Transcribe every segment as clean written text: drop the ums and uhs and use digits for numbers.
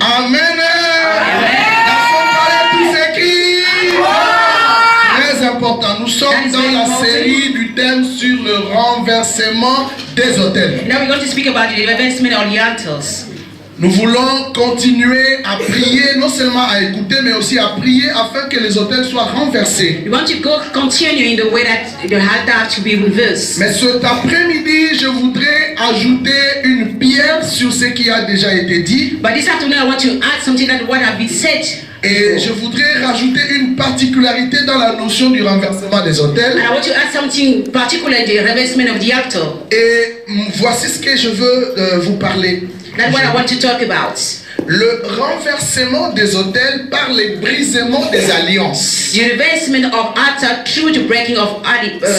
Amen. Très important. Nous sommes dans la série du thème sur le renversement des autels. Now we're going to speak about the advancement of the altars. Nous voulons continuer à prier, non seulement à écouter, mais aussi à prier afin que les autels soient renversés. We want to continue in the way that the altar to be reversed. Mais cet après-midi, je voudrais ajouter une pierre sur ce qui a déjà été dit. But this afternoon I want to add something that what have been said. Et je voudrais rajouter une particularité dans la notion du renversement des autels. And I want to add something particular, the reversement of the altar. Et voici ce que je veux vous parler. That's what I want to talk about. Le renversement des autels par le brisement des alliances. The reversement of altar through the breaking of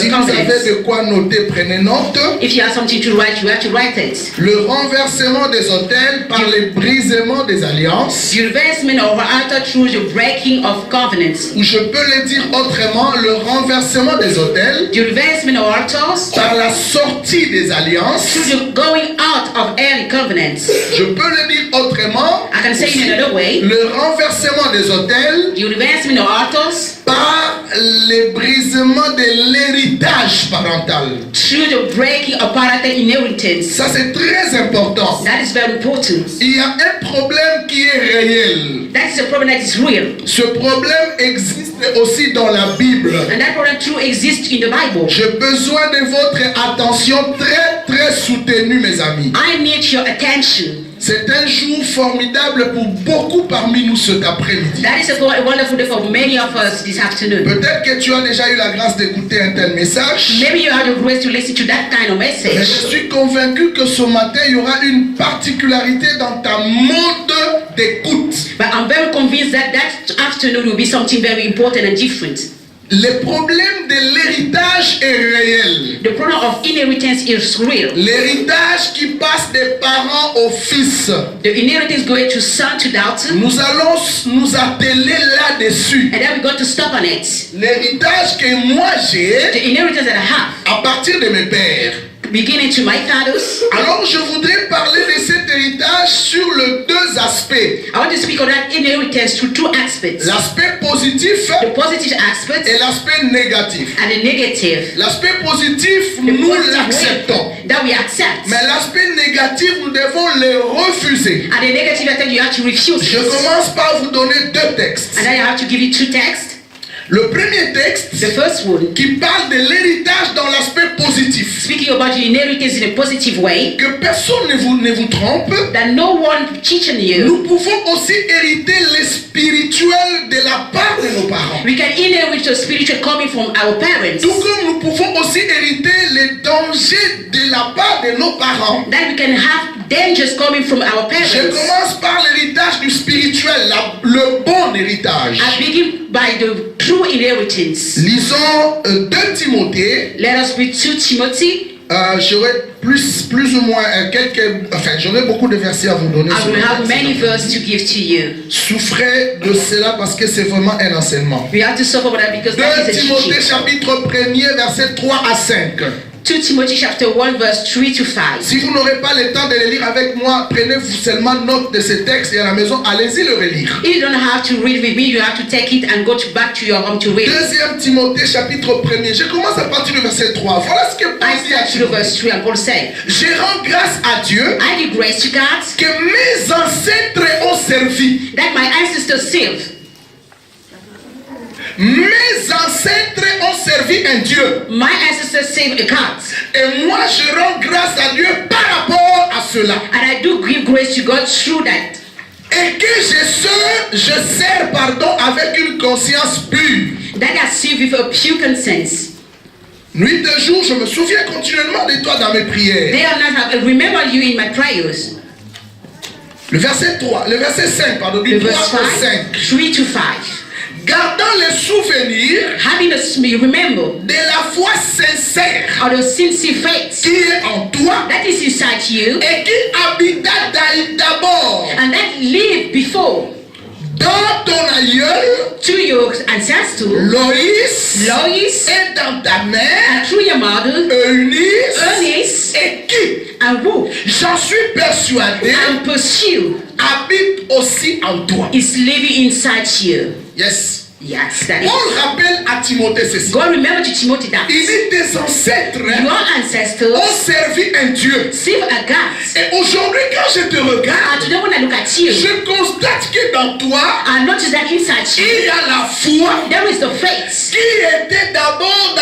Si vous avez de quoi noter, prenez note. If you have something to write, you have to write it. Le renversement des autels par le brisement des alliances. The reversement of altar through the breaking of covenants. Ou je peux le dire autrement, le renversement des autels. The reversement of altars par la sortie des alliances. through the going out of early covenants. Je peux le dire autrement. I can say it in another way. Le renversement des autels. The reversement of altars par le brisement de l'héritage parental. through the breaking of parental inheritance. Ça c'est très important. That is very important. Il y a un problème qui est réel. That is a problem that is real. Ce problème existe aussi dans la Bible. And that problem true exists in the Bible. J'ai besoin de votre attention très soutenue, mes amis. I need your attention. C'est un jour formidable pour beaucoup parmi nous cet après-midi. That is a wonderful day for many of us this afternoon. Peut-être que tu as déjà eu la grâce d'écouter un tel message. Maybe you had the grace to listen to that kind of Mais message. je suis convaincu que ce matin, il y aura une particularité dans ta mode d'écoute. But I'm very convinced that that afternoon will be something very important and different. Le problème de l'héritage est réel. The problem of inheritance is real. L'héritage qui passe des parents aux fils. The inheritance going to son to daughter. Nous allons nous atteler là-dessus. And then we're going to stop on it. L'héritage que moi j'ai The inheritance that I have, à partir de mes pères. beginning to my fathers. Alors je voudrais parler de cet héritage sur les deux aspects. I want to speak on that inheritance through two aspects. L'aspect positif The positive aspect et l'aspect négatif. and the negative. L'aspect positif, The nous positive l'acceptons. way that we accept. Mais l'aspect négatif, nous devons le refuser. And the negative aspect you have to refuse Je it. commence par vous donner deux textes. And then you have to give you two texts. Le premier texte The first one, qui parle de l'héritage dans l'aspect positif. speaking about the inheritance in a positive way, Que personne ne vous trompe. that no one teaching you. Nous pouvons aussi hériter le spirituel de la part de nos parents. We can inherit the spiritual coming from our parents. Tout comme nous pouvons aussi hériter les dangers de la part de nos parents. That we can have dangers coming from our Je parents. commence par l'héritage du spirituel, le bon héritage. I begin by the true inheritance. Lisons 2 Timothée. Let us read 2 Timothy. J'aurai plus ou moins j'aurai beaucoup de versets à vous donner. I will have many verses to give to you. Souffrez de cela parce que c'est vraiment un enseignement. We have to suffer for that because 2 that is a Timothée teaching. chapitre 1er versets 3 à 5. 2 Timothy chapter 1 verse 3 to 5. Si vous n'aurez pas le temps de le lire avec moi, prenez-vous seulement note de ce texte et à la maison, allez-y le relire. If you don't have to read with me, you have to take it and go back to your home to read. 2 Timothée chapitre 1er. Je commence à partir du verset 3. Voilà ce que Paul I dit à start to Timothée. verse 3 and Paul said, Je rends grâce à Dieu I give grace to God que mes ancêtres ont servi. that my ancestors served. Mes ancêtres ont servi un Dieu. My ancestors served a God. Et moi je rends grâce à Dieu par rapport à cela. And I do give grace to God through that. Et que je sers avec une conscience pure. That I serve with a pure conscience. Nuit et jour, je me souviens continuellement de toi dans mes prières. Day and night I remember you in my prayers. Le verset 5, pardon, The du 3 verse au 5, 5. 3 to 5. Gardant le souvenir Having a remember de la foi sincère of the sincere faith qui est en toi that is inside you et qui habita d'abord and that lived before dans ton aïeul to your ancestors, Loïs Lois, et dans ta mère and through your mother, Eunice Eunice, et qui, and who, j'en suis persuadé, and pursue habite aussi en toi. is living inside you. Yes. Yes, that is. On rappelle à Timothée ceci. God remember to Timothy that Il dit tes ancêtres your ancestors ont servi un Dieu. serve a God. Et aujourd'hui, quand je te And regarde, today when I look at you, je constate que dans toi, I notice that inside il you y a la foi there is the faith qui était d'abord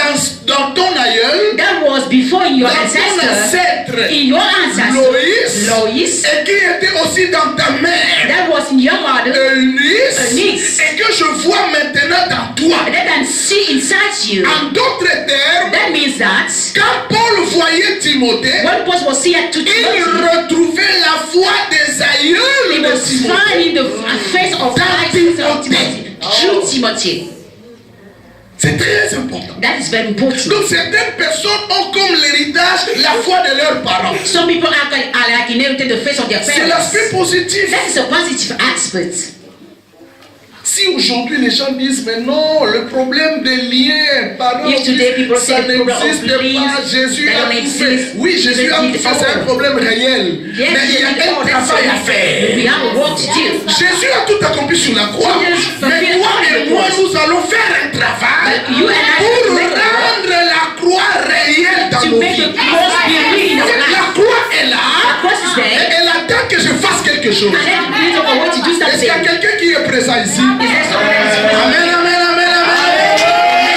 dans ton aïeul, that was before in your dans ton ancestor, ancêtre in your ancestor Lois, et qui était aussi dans ta mère, that was in your mother, Eunice, et que je vois maintenant dans toi. that can see inside you. En d'autres termes, That means that quand Paul voyait Timothée, when Paul was seeing to il Timothy, retrouvait la foi des he aïeuls de was Timothée. finding the face of Christ of Timothy through Timothy. C'est très important. That is very important. Donc certaines personnes ont comme l'héritage la foi de leurs parents. Some people are like inherited the face of their C'est parents. l'aspect positif. That is a positive aspect. Si aujourd'hui les gens disent mais non, le problème des liens, parents, If today people say ça the problem of n'existe beliefs, pas, Jésus they a don't tout exist. fait. Oui, Jésus a tout fait, c'est un problème réel. Yes, Mais il y a un travail à faire. we have a work to do. Jésus a tout accompli sur la croix. Jesus Mais fulfilled toi all et the moi, laws. nous allons faire un travail But you and I pour have to make a rendre la croix réelle dans To nos make vies. the cross be real in our La life. croix est là. The cross is there. Elle attend que je fasse quelque chose. And then we need a way to do Est-ce qu'il y a something. quelqu'un qui est présent ici? Is there someone that is present? Amen, amen, amen, amen.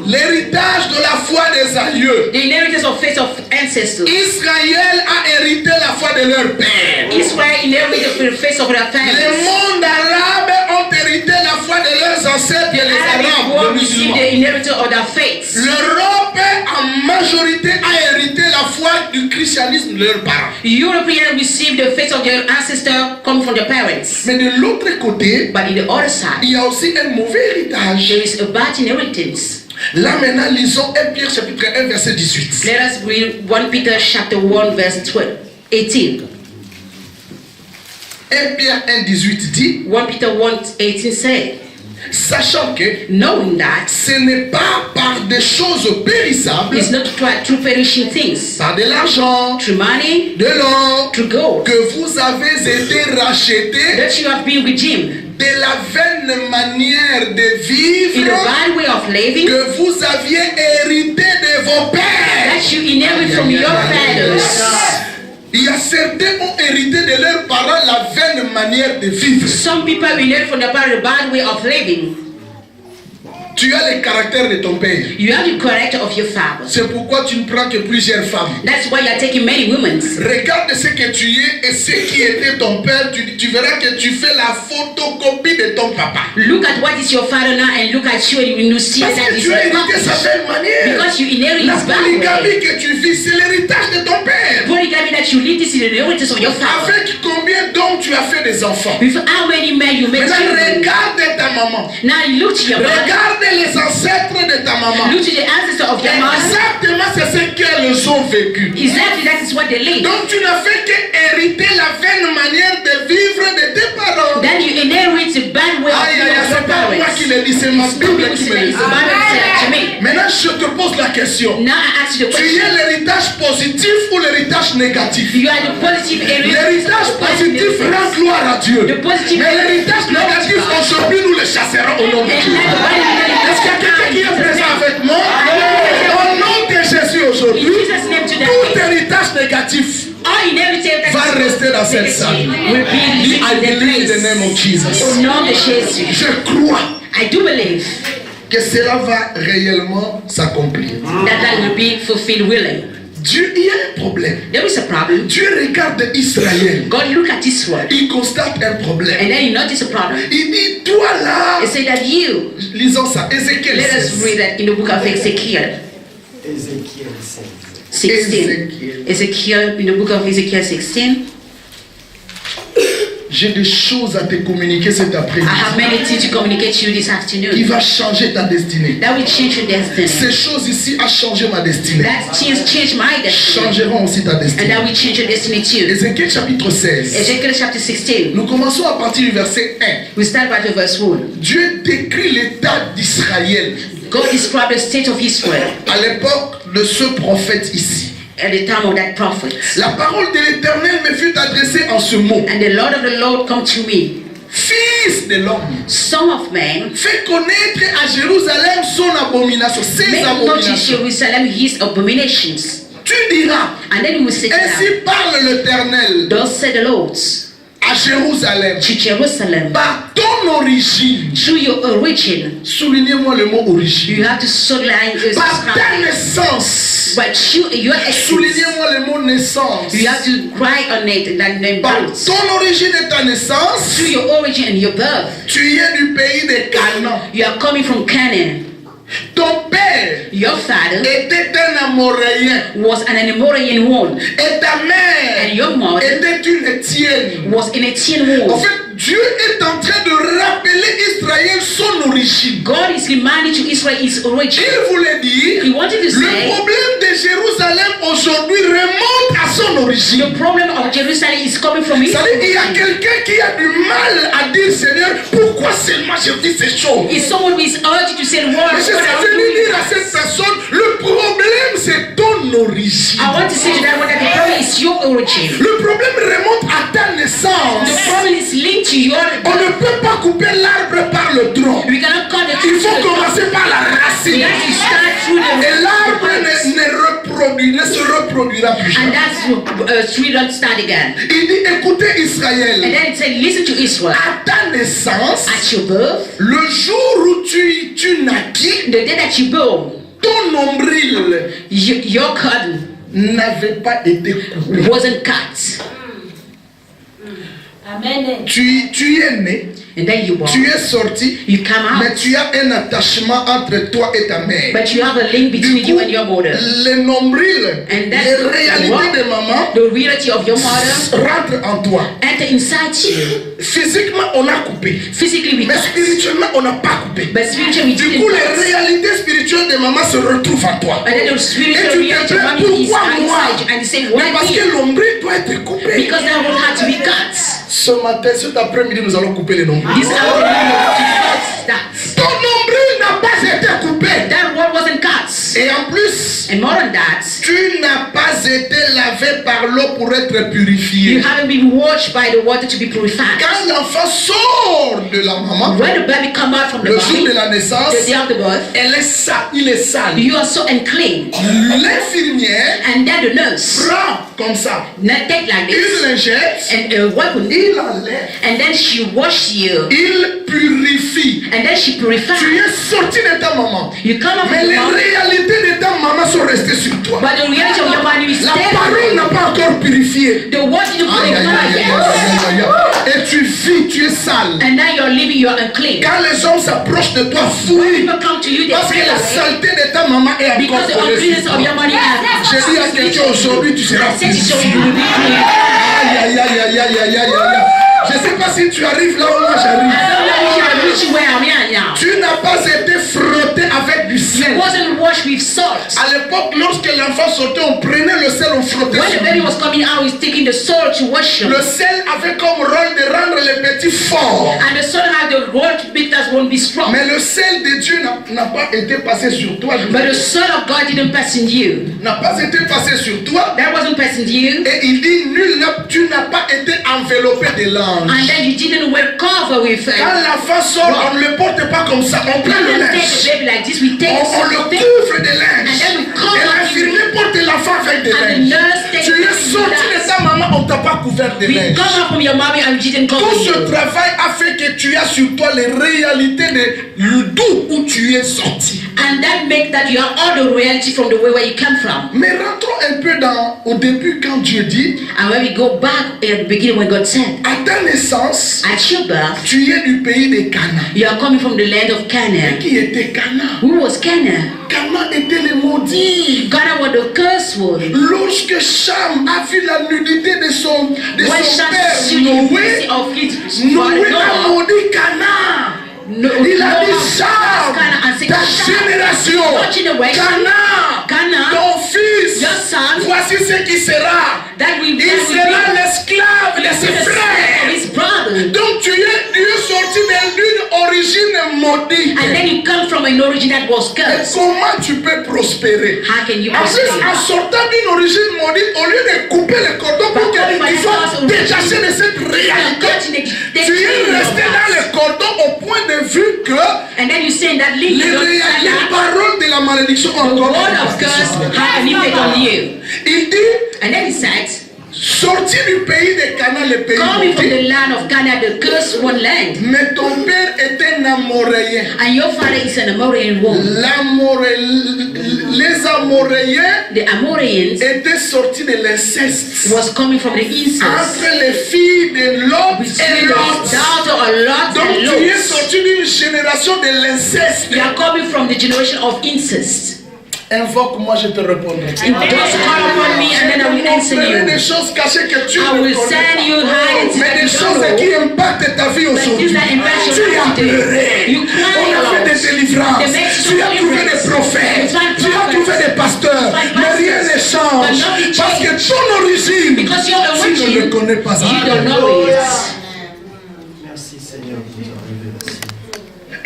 L'héritage de la foi des aïeux. The inheritance of faith of ancestors. Israël a hérité la foi de leur père. Israel inherited the faith of their Les families. mondes arabes ont hérité la foi de leurs ancêtres et les Arabic arabes, world les received musulmans. the inheritance of their faith. L'Europe en majorité a hérité la foi du christianisme de leurs parents. Europeans received the faith of their ancestors coming from their parents. Mais de l'autre côté, But in the other side, il y a aussi un mauvais héritage. there is a bad inheritance. Là maintenant, lisons 1 Pierre chapitre 1 verset 18. Let us read 1 Peter chapter 1 verse 12, 18. 1 Pierre 1, 18 dit, 1 Peter 1, 18 says, sachant que knowing that ce n'est pas par des choses périssables, it's not through perishing things, par de l'argent, through money, de l'or, through gold, que vous avez été rachetés that you have been redeemed de la vaine manière de in vivre the bad way of living que vous aviez hérité de vos pères. that you inherit from your fathers. Il y a certains qui ont hérité de leurs parents la vaine manière de vivre. Some people inherit from their parents the bad way of living. Tu as le caractère de ton père. You have the character of your father. C'est pourquoi tu ne prends que plusieurs femmes. That's why you are taking many women. Regarde ce que tu es et ce qui était ton père. Tu verras que tu fais la photocopie de ton papa. Look at what is your father now and look at you and you see Parce that que is tu as your hérité sa father. belle manière. Because you inherit La his bad polygamie way. que tu vis, c'est l'héritage de ton père. Polygamy that you live, this is the inheritance of your father. Avec combien d'hommes tu as fait des enfants? With how many men you make Maintenant, children. regarde ta maman. Now you look to your mother. Regarde les ancêtres de ta maman. Look to the ancestor of your mother. Exactement, c'est ce qu'elles ont vécu. Exactly, that is what they live. Donc, tu n'as fait qu'hériter la vaine manière de vivre de tes parents. Then you inherit the bad way of Aïe, aïe, aïe, your c'est pas moi parents. qui le dis, c'est ma Bible qui me le It's the dit. Bible that said that to me. Maintenant, je te pose la question. Now I ask you the Tu question. es l'héritage positif ou l'héritage négatif? You are the positive inheritance. L'héritage positif rend gloire à Dieu. The positive Mais l'héritage négatif, aujourd'hui, nous le chasserons au nom de Dieu. Est-ce qu'il y a quelqu'un qui est présent avec moi? Au nom de Jésus In aujourd'hui, Jesus' name tout today, héritage négatif all inheritance va rester dans cette salle. will be Dis, I in the believe in the name of place. Jesus. Au nom de Jésus. Je crois I do believe que cela va réellement s'accomplir. that that will be fulfilled willing. Dieu, il y a un problème. There is a problem. Dieu regarde Israël. God look at Israel Il constate un problème. and then you notice a problem. Il dit, toi là, It say that you, lisons ça, Ézéchiel let us 16. read that in the book of Ezekiel Ézéchiel 16. 16. Ezekiel, in the book of Ezekiel 16. J'ai des choses à te communiquer cet I après-midi have many things to communicate to you this qui afternoon. va changer ta destinée. That will change your destiny. Ces choses ici ont changé ma destinée. That change my destiny. Changeront aussi ta And destinée. that will change your destiny too. Ézéchiel chapitre 16. Ezekiel chapter 16. Nous commençons à partir du verset 1. We start by the verse 1. Dieu décrit l'état d'Israël God described the state of Israel à l'époque de ce prophète ici. at the time of that prophet. La parole de l'Éternel me fut adressée en ce mot. And the Lord of the Lord come to me. Fils de l'homme, Son of man, fais connaître à Jérusalem son abomination, ses make known to abominations. Jerusalem his abominations. Tu diras, And then you will say to them, ainsi parle l'Éternel thus said the Lord, à Jérusalem, to Jerusalem, par ton origine. through your origin, Soulignez-moi le mot origine. you have to subline Par ta naissance. but your essence, Soulignez-moi le mot naissance. you have to cry on it and then Par bounce. ton origine et ta naissance, Through your origin and your birth, tu es du pays de Canaan. you are coming from Canaan. Ton père Your father était un Amoréen was an Amorian one, et ta mère and your mother était une Étienne. was an Etienne En one. fait, Dieu est en train de rappeler Israël son origine. God is reminding to Israel his origin. Il voulait dire, He wanted to le say problème de Jérusalem aujourd'hui remonte à son origine. the problem of Jerusalem is coming from his Ça veut dire, il y a origin. quelqu'un qui a du mal à dire, Seigneur, pourquoi seulement je dis ces choses? It's someone who is urged to say the word. Mais je suis venu dire à cette personne, le problème c'est ton origine. I want to say to that one that the problem is your origin. Le problème remonte à ta naissance. The problem is linked to your. On ne peut pas couper l'arbre par le tronc. We cannot cut the Il tree. faut commencer par la We racine. have to start through Et the l'arbre roots. ne se reproduira plus And jamais. that's tree don't start again. Il dit, écoutez And Israël, then it said, listen to Israel. à ta naissance, At your birth, le jour où tu naquis, the day that you born, ton nombril your cotton n'avait pas été coupé. wasn't cut. Amen. Tu es né, And then you born. tu es sorti, You come mais out. tu as un attachement entre toi et ta mère. But you have a link Du between you coup, and your mother. le nombril, And that's les réalités de maman the reality of your mother rentrent en toi. enter inside you. Physiquement, on a coupé. Physically we Mais cut. spirituellement, on n'a pas coupé. But spiritually we Du didn't coup, les cut. réalités spirituelles de maman se retrouvent en toi. And then the Et spiritual tu te reality of demandes mommy is pourquoi moi? inside you. And you say, Mais why parce que me? l'ombril doit être coupé. Because that one had to be cut. Ce matin, cet après-midi, nous allons couper les nombrils. This afternoon we have to cut that. Ton nombril n'a pas été coupé. That one wasn't cut. Et en plus, And more than that, tu n'as pas été lavé par l'eau pour être purifié. you haven't been washed by the water to be purified. Quand l'enfant sort de la maman, When the baby come out from the le jour body, de la naissance, the day of the birth, elle est sale, il est sale. you are so unclean. L'infirmière And then the nurse, prend comme ça not take like une this, lingette, and weapon, il enlève, and then she washes you, il purifie. and then she Tu purifies. es sorti de ta maman, You come out mais from the les mouth, réalités de ta maman sont restées sur toi. but the reality of your body is La parole there. n'a pas encore purifié. The word you Aïe, aïe, aïe, aïe, aïe, purify. aïe, aïe. Et tu vis, tu es sale. And now you're living, you're unclean. Quand les hommes s'approchent de toi, When fouille. people come to you, they Parce que feel la away. saleté de ta maman est encore Because the collée uncleanness sur of your toi. body has. J'ai dit à quelqu'un aujourd'hui, tu seras I said to purifié. you, you will be clean. Aïe, aïe, aïe, aïe, aïe, aïe, aïe, aïe. Je ne sais pas si tu arrives là où moi I j'arrive. don't know if you're reaching where I'm at now. Tu n'as pas été frotté avec du sel. Wasn't washed with salt. À l'époque, lorsque l'enfant sortait, on prenait le sel, on frottait When sur the baby lui. was coming out, he's taking the salt to wash him. Le sel avait comme rôle de rendre les petits forts. And the salt had the role to make us won't be strong. Mais le sel de Dieu n'a pas été passé sur toi. But the salt of God didn't pass in you. N'a pas été passé sur toi. That wasn't passing you. Et il dit, tu n'as pas été enveloppé de l'ange. And then you didn't wear cover with Quand l'enfant sort, on ne le porte pas comme ça. On we prend le don't take linge. the baby like this. We take On le something. couvre de linge. And then we cover Et l'infirmier porte l'enfant avec des And the linges. nurse takes Tu es the sorti de baby. ta maman, on ne t'a pas couvert de We linge. come out from your mommy and we didn't cover Tout ce you. travail a fait que tu as sur toi les réalités de d'où où tu es sorti. And that make that you have all the reality from the way where you come from. Mais rentrons un peu au début quand Dieu dit, And when we go back at the beginning when God said, à ta naissance, at your birth, tu es du pays de Canaan. you are coming from the land of Canaan. Qui était Canaan? Who was Canaan? Canaan était le maudit. Canaan was the curse word. Lorsque Cham a vu la nudité de son When Shem père saw the Noé, mercy of his Noé father a Noah, maudit Canaan. No, Il a dit Noah Cham, Canaan and said, ta Shem, génération, watch in the way, Canaan, Canaan, ton fils, your son, voici ce qui sera. that will Il be sera l'esclave de the ses slave of frères. his brother. Donc tu es sorti d'une origine est maudit. And then you come from an origin that was Et cursed. comment tu peux prospérer? How can you En plus, prosper? en sortant d'une origine maudite, au lieu de couper les cordons pour qu'ils soient détachés de cette réalité, tu es resté dans les cordons au point de vue que And then you say that link les paroles de la malédiction ont the encore word of curse have an impact on you. Il dit, And then he said, sorti du pays de Canaan, le pays coming from maudit, the land of Ghana, the cursed one land. mais ton père était un Amoréen. And your father is an Amorian woman. Les Amoréens The Amorians étaient sortis de l'inceste was coming from the incest. entre les filles de Lot et Between the Lot. daughter of Lot Donc and tu es Lot. sorti d'une génération de l'inceste. You are coming from the generation of incest. Invoque-moi, je te répondrai. Just call upon me and then I will answer montrerai des you. choses cachées que tu I ne will connais send you hiding pas. Mais des things that choses you qui don't know. impactent ta vie But aujourd'hui. things that impact Tu your as life today. pleuré. You cry On a fait out. des délivrances. They make Tu as trouvé des deliverance. prophètes. You find Tu as prophets. trouvé des pasteurs. You find Mais rien ne pastors. change. But nothing Parce que changes. ton origine, Because your tu ne origin, le connais pas. you don't know it. Merci Seigneur de nous arriver aussi.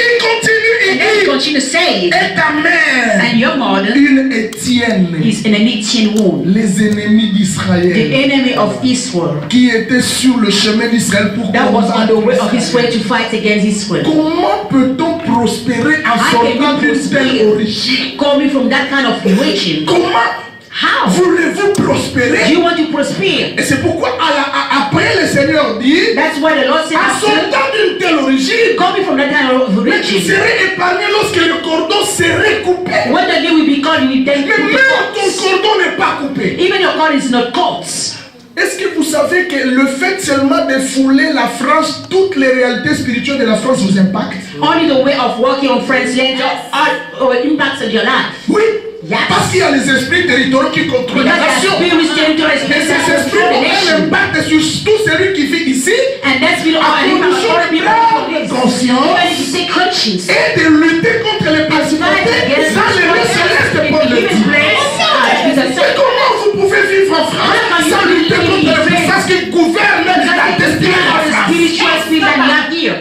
Il continue, il And then he dit, continue to say, et ta mère, and your mother une Étienne, is an Egyptian woman, les ennemis the d'Israël, enemy of Israel, qui étaient sur le chemin d'Israël pour that was on the way of combattre. his way to fight against Israel. Comment peut-on prospérer en How sortant can you d'une telle prosper origine? coming from that kind of region? Comment How voulez-vous do prospérer? you want to prosper? Et c'est pourquoi après le Seigneur dit, That's why the Lord said, en after sortant d'une telle origine, coming from that kind of mais tu region, serais épargné lorsque le cordon serait coupé. when the day will be called, you will then Mais put the même ton cords. cordon n'est pas coupé. Even your cord is not cut. Est-ce que vous savez que le fait seulement de fouler la France, toutes les réalités spirituelles de la France vous impactent? Only the way of walking on friends land or impacts on your life. Oui. Yes. Parce qu'il y a les esprits territoriaux qui contrôlent la Because nation. the spirits territories Et ces esprits ont un impact sur tout celui qui vit ici, and that's been all à an impact condition on all de people. prendre conscience Even if you say conscience, et de lutter contre les principautés dans les lieux célestes pour le given dire. place, Mais comment vous pouvez vivre en France sans lutter contre les puissances qui gouvernent la destinée de la France? spiritual spirit that you have here.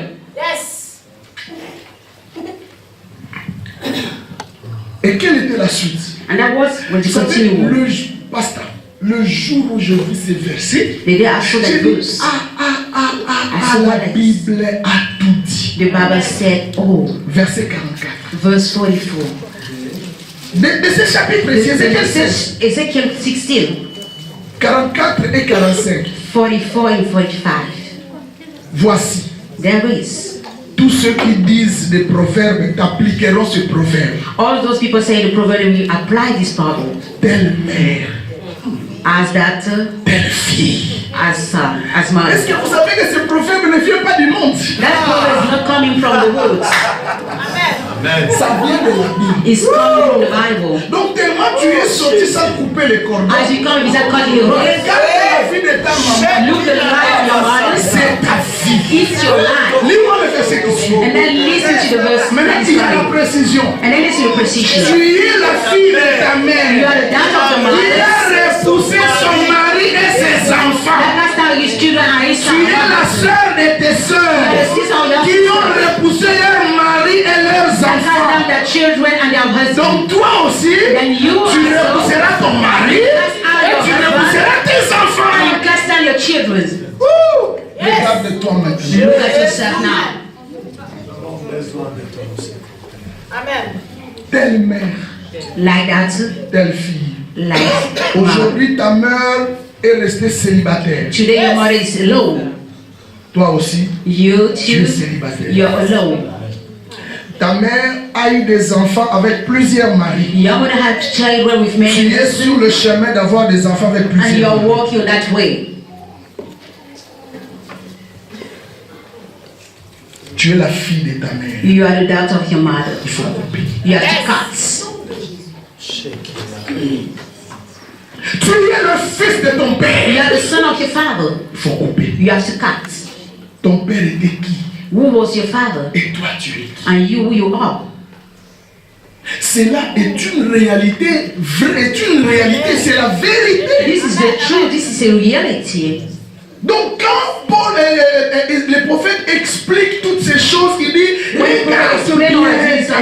Et quelle était la suite? And that was when Vous you savez, continue. pasteur, le jour où je vis ces versets, The day I saw j'ai that dit, verse, la Bible a tout dit. the Bible said, oh, Verset 44. verse 44. De ce chapitre précis, Ézéchiel 16, Ezekiel 16, 44 et 45. 44 and 45. Voici, There is. tous ceux qui disent des proverbes t'appliqueront ce proverbe. All those people say the proverb will apply this proverb. Telle mère, As that, telle fille. as Est-ce mine. que vous savez que ce proverbe ne vient pas du monde? That proverb is not coming from the woods. Ça vient de la Bible. It's coming from the Bible. Donc tellement tu es sorti sans couper les cordons. As you come, without cutting the rope. Regarde la vie de ta maman. Look at the life of your mother. C'est ta vie. It's your life. Lis-moi le verset qui suit. And then listen to the verse Maintenant, that is il y a la coming. précision. And then listen to the precision. Tu es la fille de ta You mère. are the daughter of the Il mother. a repoussé son mari et ses enfants. That last time his children are his Tu es la sœur de tes sœurs qui ont repoussé leur mari et leurs That cast enfants. down their children and their husbands. Donc toi aussi, Then you tu also repousseras ton mari et tu repousseras tes and enfants. you cast down your children. Regarde-toi maintenant. Look at yourself now. Besoin de toi aussi. Telle mère, Like that, telle fille. like mom. Aujourd'hui, ta mère est restée célibataire. Today your mother is alone. Toi aussi, You tu es too, célibataire. you're alone. Ta mère a eu des enfants avec plusieurs maris. Your mother had children with Tu many es sur le chemin d'avoir des enfants avec and plusieurs you're maris. walking that way. Tu es la fille de ta mère. You are the daughter of your mother. Il faut couper. You have to cut. Tu es le fils de ton père. You are the son of your father. Il faut couper. You have to cut. Ton père était qui? Who was your father? Et toi, tu es qui? And you who you are. Cela est une réalité vraie, est une réalité, c'est la vérité. This is the truth. This is a reality. Donc quand Paul, les prophètes expliquent toutes ces choses, il dit, regarde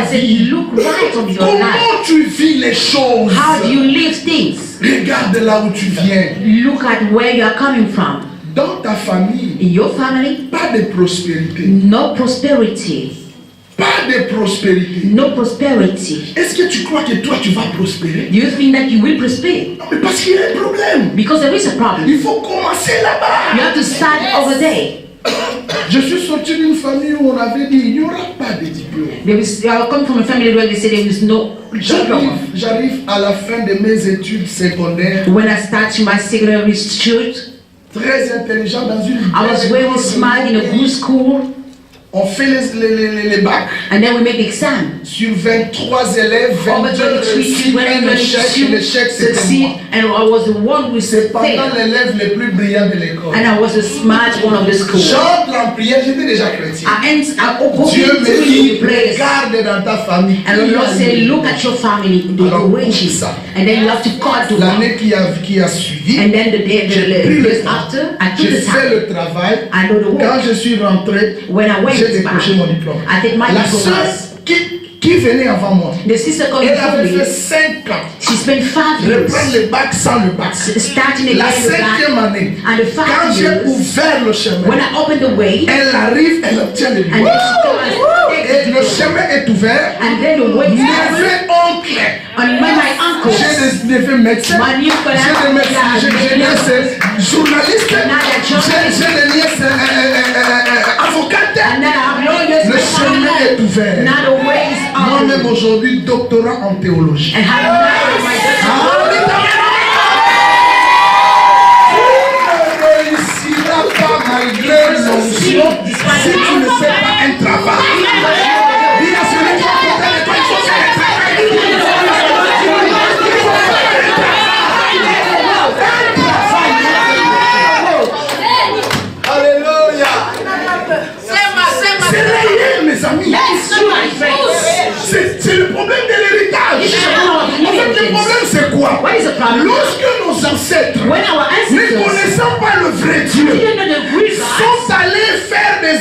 ta vie? Look right on your Comment life. tu vis les choses? How do you live things? Regarde là où tu viens. Look at where you are coming from. Dans ta famille, In your family, pas de prospérité. no prosperity. Pas de prospérité. No prosperity. Est-ce que tu crois que toi tu vas prospérer? Do you think that you will prosper? Non, mais parce qu'il y a un problème. Because there is a problem. Il faut commencer You là-bas. have to start over there. Je suis sorti d'une famille où on avait dit il n'y aura pas de diplôme. I come from a family where they say there is no diploma. J'arrive à la fin de mes études secondaires, When I started my secondary school, très intelligent dans une I was belle very école. smart in a good school, On fait les bacs. and then we make the exam. Sur 23 élèves, Over 22 23 réussissent, children, un échec. 22 L'échec, c'était succeed, moi. and I was the one who C'est pendant failed. l'élève le plus brillant de l'école. And I was the smart one of the school. J'entre en prière, j'étais déjà chrétien. I opened Dieu me to dit, the place. regarde dans ta famille. And the Lord said, look at your family, the Alors, riches. ça. And then you have to cut to one. L'année qui a suivi, And then the j'ai pris le days temps. after, I took J'ai the fait time. le travail. I know the Quand work. je suis rentré, When I went j'ai back, décroché mon diplôme. I take my La diploma. sœur qui venait avant moi, The sister coming elle from avait fait me, 5 ans. she spent 5 Reprendre years le bac sans le bac. starting La again the back. 5e année, And the quand 5 j'ai years, ouvert le chemin, when I opened the way, elle arrive, elle obtient le and then diplôme. she comes Et le chemin est ouvert. and then the way is open. Neveu, oncle. And when my uncle, J'ai des neveux médecins, My new j'ai des médecins, j'ai des nièces journalistes, j'ai des nièces avocates. and then I have lawyers, Le chemin est ouvert. now the way is Moi-même open. aujourd'hui, doctorat en théologie. And have now my daughter. Tu ne réussiras pas malgré l'onction si tu ne fais pas un travail. Dis à celui qui est à côté de toi, il faut faire un travail. Alléluia. C'est réel, mes amis. It's true, my friends. C'est le problème de l'héritage. This is the problem of En fait, le inheritance. problème, c'est quoi? What is the problem? Lorsque nos ancêtres, When our ne ancestors connaissant pas le vrai Dieu, didn't know the real God, sont allés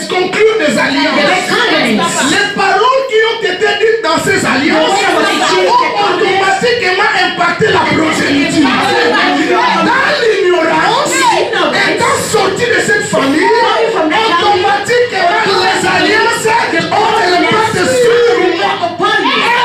conclure des they alliances. were covenants. Les paroles qui ont été dites dans ces alliances ont automatiquement impacté la progéniture. Dans l'ignorance, étant sorti de cette famille, automatiquement les alliances ont l'impact sur moi.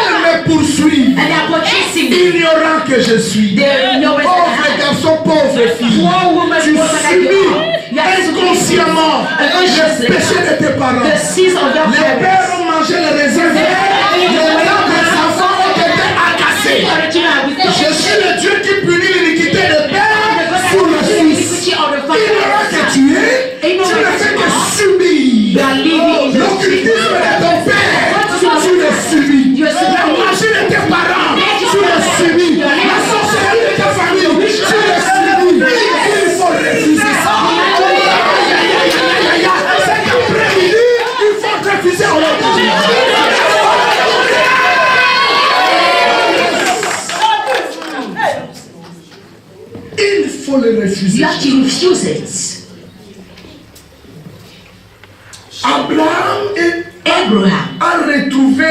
Elles me poursuivent. And they are purchasing me. Ignorant que je suis. They know where Pauvre they are. garçon, pauvre fille. Poor woman, Tu poor man, you subis are. inconsciemment les péchés de tes parents. The sins of your Les pères parents. ont mangé les raisins verts. Les dents des enfants ont été agassés. Je suis le Dieu qui punit l'iniquité des pères sur le fils. Ignorant que tu es, tu ne fais que subir. L'occultisme de ton père, tu le subis. La magie de tes parents, tu le subis. La sorcellerie de ta famille, tu le subis. Il faut refuser ça. Cet après-midi, il faut refuser au nom de Dieu. Il faut le refuser. You have to refuse it. Abraham Abraham, a retrouvé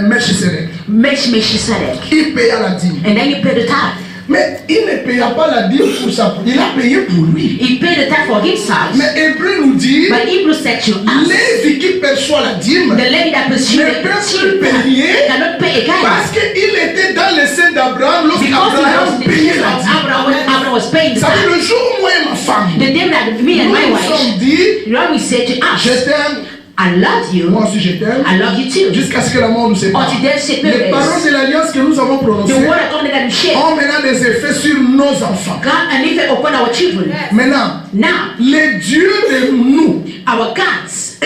Melchisedec. Melchizedek, Il paya la dîme. and then he paid the tithe. Mais il ne paya pas la dîme pour ça. Il a payé pour lui. He paid the tithe for himself. Mais Hébreu nous dit, But Hebrew said to us, Lévi qui perçoit la dîme the lady that pursued ne the peut plus payer cannot pay again. parce qu'il était dans le sein d'Abraham Because he lorsqu'Abraham was the payait children la of dîme. Abraham when Abraham was paying the Ça veut dire tithe. le jour où moi et ma femme, The day that me and nous my nous wife, sommes dit, Lord, we said to us, je t'aime, I love you, moi aussi je t'aime, I love you too. jusqu'à ce que la mort nous sépare. Until death Les paroles separates. de l'alliance que nous avons The prononcées word of God that we share, ont maintenant des effets sur nos enfants. God and effect upon our children. Maintenant, Now, les dieux de nous our gods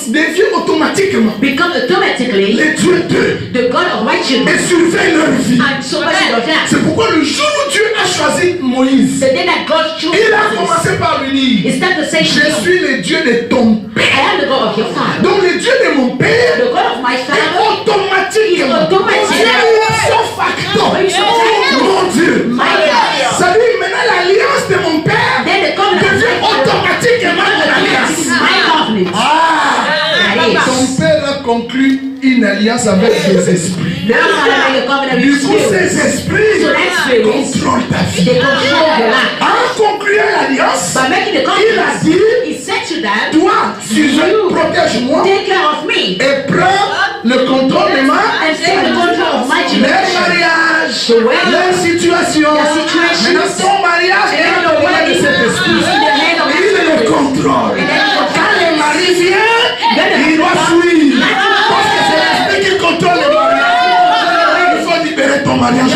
deviennent automatiquement become automatically les dieux d'eux the God of my et children. surveillent leur vie. And so much of that. C'est pourquoi le jour où Dieu a choisi Moïse, The day that God chose il a Moses, commencé par lui dire, it's not to say, je suis le Dieu de ton I père. am the God of your father. Donc le Dieu de mon père The God of my est father, automatiquement son facteur. Mon Dieu. my God. Ça veut dire maintenant l'alliance de mon père Then the covenant of devient my father automatiquement mon alliance. is my covenant. Ah, That is. ton père a conclu une alliance avec des esprits. Now I make a covenant Du with coup, spirits. ces esprits So that spirit, contrôlent ta vie. they control your life. En concluant l'alliance, By making the il a covenant, dit, he said to them, toi, Suzanne, protège-moi take care of me et prends le contrôle de ma and take the control of my leur generation. mariage, The wedding, leur situation. the situation. Maintenant, ton mariage est And dans the le main de wedding cet esprit. is in the hand of Il le contrôle. And then the Quand le mari vient, il doit fuir. Parce que c'est l'esprit qui contrôle le mariage. Il faut libérer ton mariage.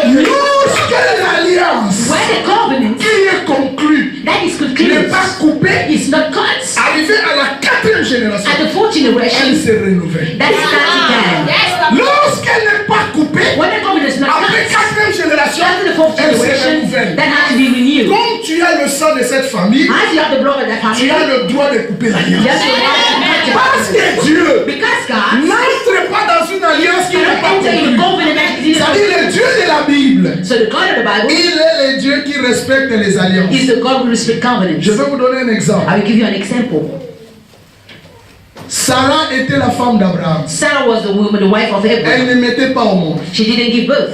Lorsque l'alliance When the covenant qui est conclue that is n'est concluded pas coupée, is not cut arrivé à la 4e génération, at the fourth elle generation, se renouvelle. that starts again. Lorsqu'elle n'est pas coupée, When the covenant is not après cut, 4e génération, after the fourth elle se generation, renouvelle. that has to be renewed. Comme tu as le sang de cette famille, As you have the blood of that tu family, as le droit de couper you l'alliance. have the right to cut your Parce que Dieu Because God n'entre pas dans une alliance qui n'est pas cannot enter in the conclue. covenant that is in C'est-à-dire the le Dieu de la Bible. So the God of the Bible Il est le Dieu qui respecte les alliances. is the God who respects covenants. Je vais vous donner un exemple. I will give you an example. Sarah était la femme d'Abraham. Sarah was the woman, the wife of Elle Abraham. ne mettait pas au monde. She didn't give birth.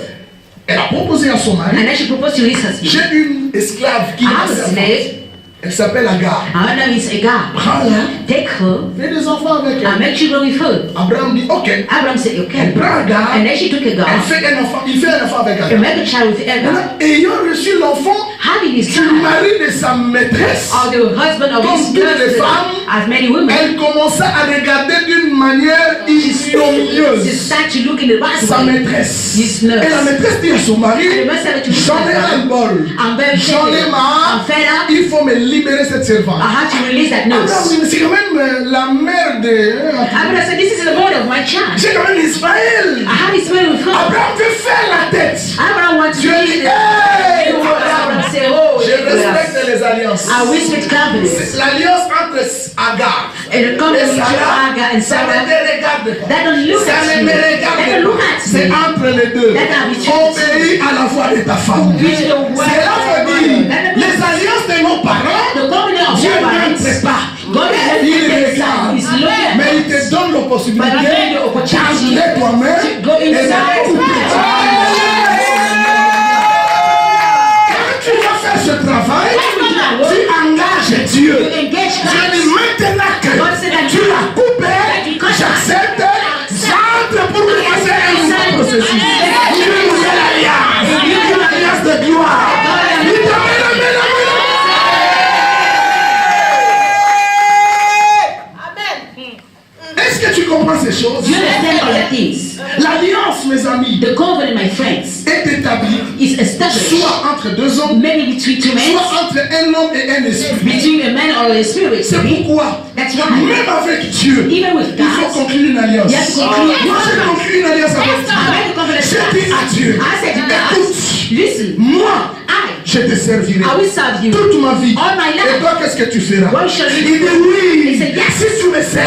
Elle a proposé à son mari. And then she proposed to his husband. J'ai une esclave qui I est have a servante. slave. Elle s'appelle Agar. Her name is Agar. Prends-la. Take her Fais des enfants avec and elle. make children with her. Abraham dit ok. Abraham said, okay. Elle prend Agar. And then she took Elle Agar fait un enfant. Il fait un enfant avec and Agar. make a child with Agar. Maintenant, ayant reçu l'enfant Having his du child, mari de sa maîtresse, or the husband of Comme his toutes les nurse, femmes, as many women, elle commença à regarder d'une manière she ignominieuse started to look in the right sa way. maîtresse. His Et la nurse. maîtresse dit à son mari, And the man said to his j'en ai un husband, bol, I'm very j'en ai taken. marre, I'm fed up. il faut me libérer cette servante. I have to release that Abraham nurse. dit, mais c'est quand même la mère de... Abraham said, this is the mother of my child. C'est quand même Israël. I have his money with her. Abraham veut faire la tête. Abraham wants to Dieu be dit, the hey, Abraham say, oh, je respecte les alliances. I respect covenants. L'alliance entre Agar And the covenant between Agar and ça ne Sarah, te regarde pas. that don't look Ça at ne you. me That regarde don't look pas. at C'est me. entre les deux. That are between Obéis à la voix de ta femme. Which the word Cela of veut the dire, mother. les alliances de nos parents, The covenant of Dieu your n'entre parents, pas. God has Il left regarde. inside. He's looking at Mais il us. te donne l'opportunité But then the opportunity d'entrer toi-même to go et de inside. couper. Quand tu vas faire ce travail, tu engages Dieu. You engage Je dis God. maintenant que God said that tu l'as coupé, j'accepte, j'entre pour commencer un nouveau processus. Une nouvelle alliance, une alliance de gloire. Est-ce que tu comprends ces choses? You understand all the things. L'alliance, mes amis, The covenant, my friends, est établie is established soit entre deux hommes, maybe between two men, soit entre un homme et un esprit. between a man or a spirit. C'est pourquoi, That's why, même avec Dieu, even with il faut God, conclure une alliance. you have to conclude. Moi, j'ai conclu une alliance avec I Dieu. made a covenant J'ai with dit God. à Dieu, I said to écoute, God, listen, moi, je te servirai I will serve you toute ma vie. all my Et life. toi, qu'est-ce que tu feras? What shall you Il dit do? oui. He said, yes. Si tu me sers,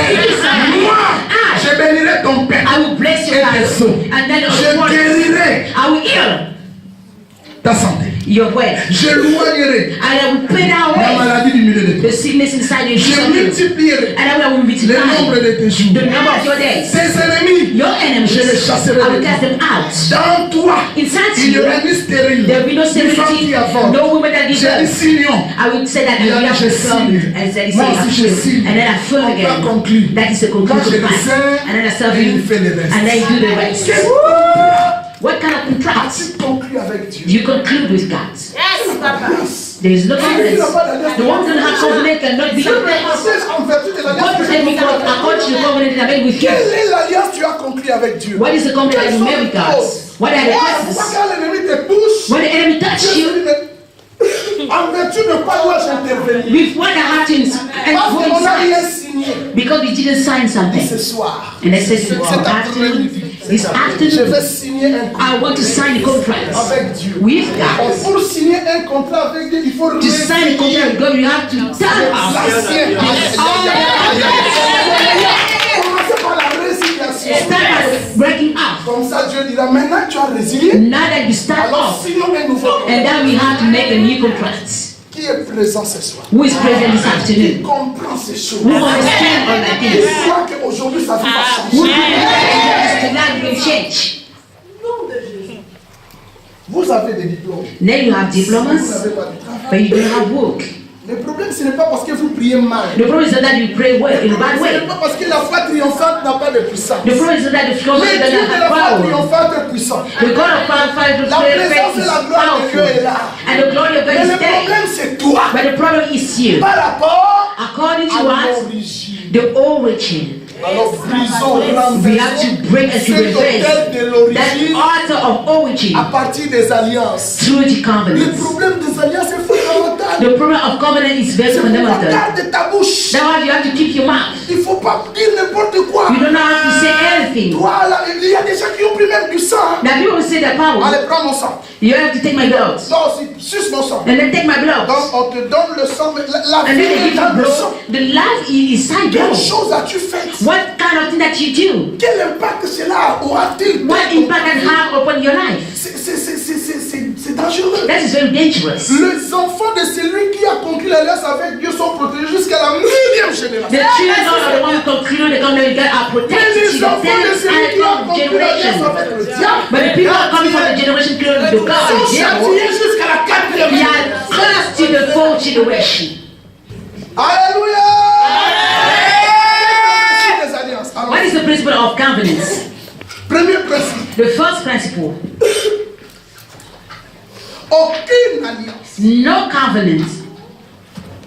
moi, je bénirai ton père. I will bless your Et life, tes os. and then Je I guérirai will heal ta santé. your way, Je loignerai and I will put la away maladie du milieu de toi. the sickness inside you, Je multiplierai and I will le multiply nombre de tes jours. the number of your days. Tes ennemis, Your enemies, je les chasserai I will de cast toi. them out. Dans toi, Inside il y you, aura ni stérile, there will be no ni femme sterility, qui avance. no woman that gives J'ai dit birth. signons. I would say that Il you a dit, have je to come, signe. and then he Moi said, aussi, je signe. and then I affirm On again. va conclure. That is the Quand je conclusion le part. sers, And then I serve et il you, fait le reste. and then you do the rest. Quel contrat What kind of contract as-tu conclu avec Dieu? you conclude with God? There is no covenant. The one who have covenant cannot be Dieu me assèche en vertu de God l'alliance que said j'ai because conclue avec according to the Dieu. covenant that I made with you. Quelle est l'alliance que tu as conclue avec Dieu? What is the covenant that you made with God? What are the Pourquoi causes? quand l'ennemi te touche, When the enemy touch Dieu you, se dit, mais en vertu de quoi dois-je intervenir? with what happens Parce que on n'a rien signé. because we didn't sign Ce something. soir, And I said this cet afternoon, this je afternoon, vais signer un contrat I want to sign a contract avec Dieu. with Et God. pour signer un contrat avec Dieu, il faut To sign a contract with God, you have to tell us. l'ancien. Commencez par la résiliation. Start by breaking off. Comme ça, Dieu dira, maintenant que tu as résilié, Now that you start alors off, signons un nouveau contrat. and then we have to make a new contract. Qui est présent ce soir? Who is present this Qui afternoon? comprend ces choses? Who understands all that Qui things? croit qu'aujourd'hui sa vie va Who changer? believes tonight will change? Vous avez des diplômes. Then you have Vous diplomas, n'avez pas de travail. but you don't have work. Le problème, ce n'est pas parce que vous priez mal. The problem is not that you pray well in a bad Ce way. n'est pas parce que la foi triomphante n'a pas de puissance. The problem is not that the flow Le Dieu doesn't de la have foi power. triomphante est puissant. The God of power, La présence et la gloire de Dieu est là. and the glory of God Mais is le there. problème, c'est toi. But the problem is you. Par rapport According à to us, l'origine. the origin. Alors, brisons, We have to break and to cet hôtel reverse de that l'origine altar of origin à partir des alliances. through the Le covenants. problème des alliances est fondamental. The problem of covenant is very C'est pourquoi fundamental. garde ta bouche. That's why you have to keep your mouth. Il ne faut pas dire n'importe quoi. You don't have to say anything. Toi, là, il y a des gens qui ont pris même du sang. Now people say the power. Allez, prends mon sang. You have to take my blood. Donc, suce mon sang. And then take my blood. Donc, on te donne le sang. Mais la And vie then they est give dans you le blood. sang. The life is inside Quelle blood. chose as-tu fait? What kind of thing that you do? Quel impact cela aura-t-il? What impact that have upon your life? C'est dangereux. That is very dangerous. Les enfants de celui qui a conclu l'alliance avec Dieu sont protégés jusqu'à la 9e génération. The children of the one who concluded the covenant with God are Mais protected to les the enfants de 10th celui qui a and 12th conclu l'alliance generation. avec le diable But the people are coming from the generation close to God, sont the devil, châtiés jusqu'à la 4e we génération. are cursed to the fourth generation. Alléluia! Les alliances. Alors, What is the principle of covenants? premier principe, The first principle, aucune alliance,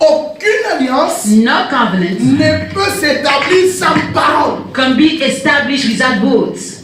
aucune alliance ne peut s'établir sans parole. can be established without words.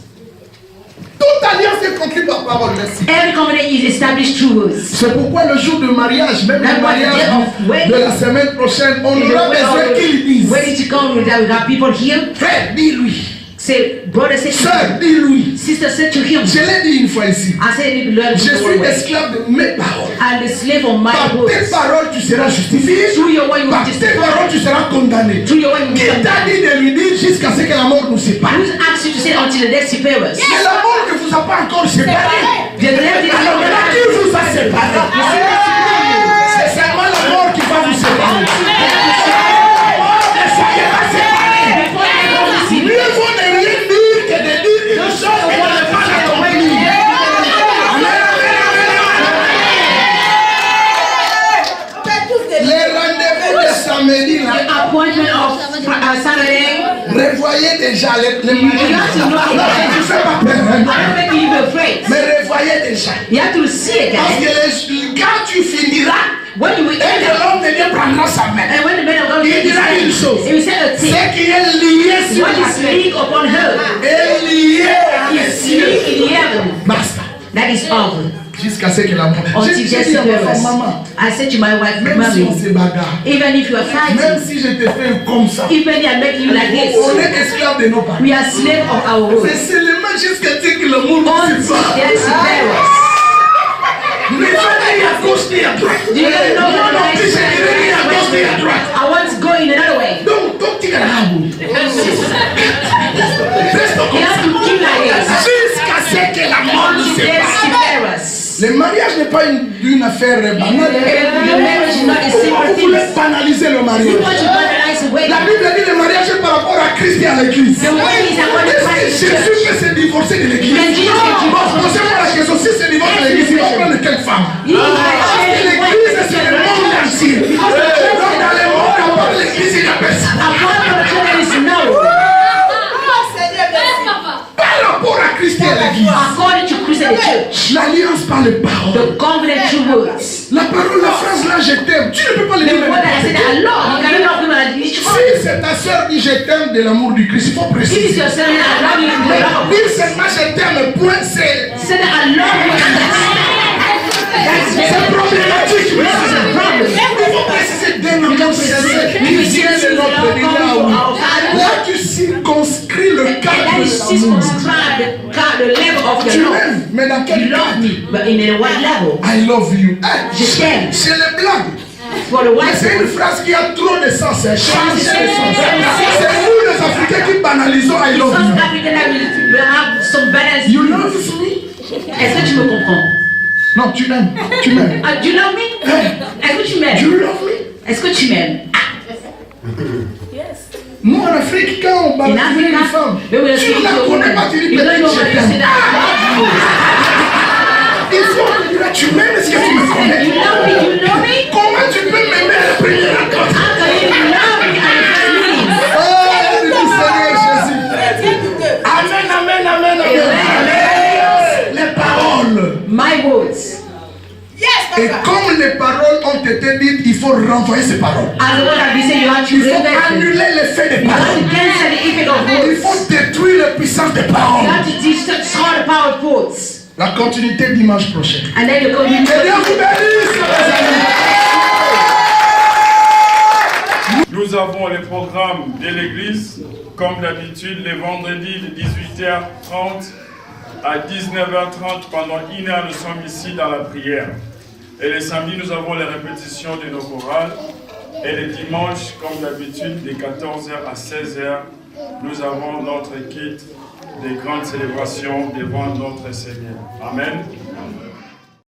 Toute alliance est conclue par parole, merci. Every covenant is established through words. C'est pourquoi le jour de mariage, même That's le why the mariage day of wedding, de la semaine prochaine, on aura besoin qu'ils disent. Ready to come with that, we have people here. Frère, dis-lui. Say, brother, say to Sœur, him. dis-lui. Sister, say to him. Je l'ai dit une fois ici. I said it learn Je the suis way. esclave de mes paroles. I'm the slave of my Par tes words. paroles, tu seras justifié. Through your way, you will Par tes justify. paroles, tu seras condamné. Through your way, you Qui will t'a dit de lui dire jusqu'à ce que la mort nous sépare? Who's asked you to say until the death separe us? C'est la mort qui vous a pas encore séparé. The death is Alors maintenant, qui vous a séparé? C'est seulement la mort qui va vous séparer. Ne soyez pas séparés. Mieux vaut ne rien dire que de dire une chose et de ne pas l'accomplir. Les rendez-vous de samedi là, The appointment of Saturday. revoyez déjà les You have to mariages. know Non, it. je ne fais pas peur. I'm not making you be afraid. Mais revoyez déjà. You have to see it, Parce guys. que quand tu finiras, When you will et que l'homme de Dieu prendra sa main, and when the man of God il dira une chose. he will say a thing. Ce qui est lié sur What la is terre laid upon her est lié à is les cieux. laid in heaven. Basta. That is all. Jusqu'à ce que la mort. Until J'ai death dit à ma separe femme, us. maman, I said to my wife, même si on Mommy, se bagarre, even if you are même fighting, si je te fais comme ça, even if I make you like on this, est esclave de nos parents. we are slave of our words. C'est seulement jusqu'à ce que le monde nous Until sépare. death separe us. Mais pas ni à gauche ni à droite. Do you guys know Non, non, that plus je dirais ni à gauche ni à droite. I want to go in another way. Donc tu vas là. Reste You comme have ça. to keep like this. Jusqu'à ce que la mort nous Until death sépare. separe us. Le mariage n'est pas une affaire banale. The marriage is not a simple Vous thing. voulez banaliser le You mariage. want to banalize the La wedding. Bible dit le mariage est par rapport à Christ et à l'église. The wedding is according to Est-ce Christ que and the Jésus church. peut se divorcer de l'église? Can Jesus get divorced? Posez-moi la question, si se divorce de l'église, il va prendre quelle femme? He is Parce que l'église, c'est le monde entier. Donc dans le monde, à part l'église, il n'y a personne. Apart from the church, there is no. Par rapport à Christ et à l'église. According to Christ and the church. L'alliance par les paroles. The covenant through words. La parole, la phrase là, je t'aime. Tu ne peux pas le The dire. word that I said, I love. You cannot love him like this. Si c'est ta soeur dit je t'aime de l'amour du Christ, il faut If it's préciser. your son, I love you in the love. Dire seulement je t'aime, point, c'est Say that I love you. That's very problématique. This is a problem. Il faut préciser d'un You amour don't sincère precisely. qui You vient see de notre Dieu. Là, tu circonscris le And cadre that de is l'amour. circumscribed the level of Tu your love. m'aimes, mais dans quel You love cadre? me, but in a what level? I love you. Je t'aime. C'est les blagues. For the white C'est une phrase qui a trop de sens. C'est nous les Africains qui banalisons I love Some you. African will have some balance. You love me? Est-ce que tu me comprends? Non, tu m'aimes. Tu m'aimes. Do you love me? Est-ce que tu m'aimes? You love me? Est-ce que tu m'aimes? Nous en Afrique, quand on In parle d'une Africa, femme, when we are tu speaking ne la to a connais woman, pas, tu dis you don't know peut-être whether je you say t'aime. that Il faut te dire, tu m'aimes, est-ce que tu me I love connais? you. You love me? You know me? Comment tu peux m'aimer à la première rencontre? How can you love me at the first meeting? Oh, du Seigneur Jésus. Amen, amen, amen, amen. Amen. Les paroles. My words. Et comme les paroles ont été dites, il faut renvoyer ces paroles. As the word has been said, you have to Il faut reverse it. annuler l'effet des You have paroles. to cancel the effect of Il words. faut détruire la puissance des You paroles. have to destroy the power of words. La continuité dimanche prochain. And then you come Que Dieu vous bénisse, mes amis. Nous avons les programmes de l'église, comme d'habitude, les vendredis de 18h30 à 19h30. Pendant 1 heure, nous sommes ici dans la prière. Et les samedis, nous avons les répétitions de nos chorales. Et les dimanches, comme d'habitude, de 14h à 16h, nous avons notre kit des grandes célébrations devant notre Seigneur. Amen.